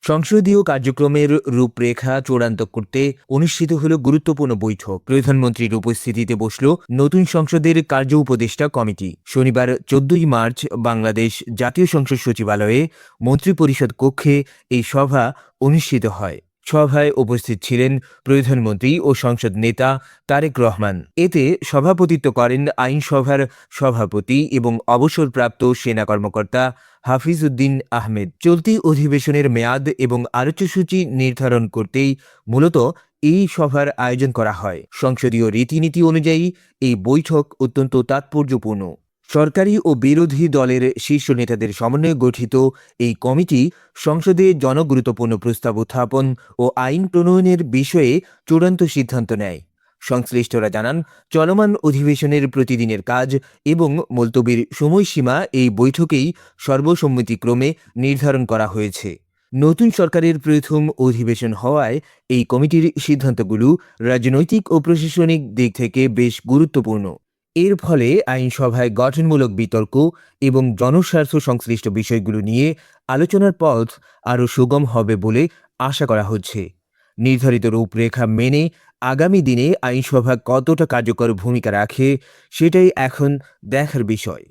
সংসদীয় কার্যক্রমের রূপরেখা চূড়ান্ত করতে অনুষ্ঠিত হল গুরুত্বপূর্ণ বৈঠক। প্রধানমন্ত্রীর উপস্থিতিতে বসল নতুন সংসদের কার্য উপদেষ্টা কমিটি। শনিবার ১৪ই মার্চ বাংলাদেশ জাতীয় সংসদ সচিবালয়ে মন্ত্রিপরিষদ কক্ষে এই সভা অনুষ্ঠিত হয়। সভায় উপস্থিত ছিলেন প্রধানমন্ত্রী ও সংসদ নেতা তারেক রহমান। এতে সভাপতিত্ব করেন আইনসভার সভাপতি এবং অবসরপ্রাপ্ত সেনা কর্মকর্তা হাফিজ উদ্দিন আহমেদ। চলতি অধিবেশনের মেয়াদ এবং আলোচ্যসূচি নির্ধারণ করতেই মূলত এই সভার আয়োজন করা হয়। সংসদীয় রীতিনীতি অনুযায়ী এই বৈঠক অত্যন্ত তাৎপর্যপূর্ণ। সরকারি ও বিরোধী দলের শীর্ষ নেতাদের সমন্বয়ে গঠিত এই কমিটি সংসদে জনগুরুত্বপূর্ণ প্রস্তাব উত্থাপন ও আইন প্রণয়নের বিষয়ে চূড়ান্ত সিদ্ধান্ত নেয়। সংশ্লিষ্টরা জানান, চলমান অধিবেশনের প্রতিদিনের কাজ এবং মুলতবির সময়সীমা এই বৈঠকেই সর্বসম্মতিক্রমে নির্ধারণ করা হয়েছে। নতুন সরকারের প্রথম অধিবেশন হওয়ায় এই কমিটির সিদ্ধান্তগুলো রাজনৈতিক ও প্রশাসনিক দিক থেকে বেশ গুরুত্বপূর্ণ। এর ফলে আইনসভায় গঠনমূলক বিতর্ক এবং জনস্বার্থ সংশ্লিষ্ট বিষয়গুলো নিয়ে আলোচনার পথ আরও সুগম হবে বলে আশা করা হচ্ছে। নির্ধারিত রূপরেখা মেনে আগামী দিনে আইনসভা কতটা কার্যকর ভূমিকা রাখে সেটাই এখন দেখার বিষয়।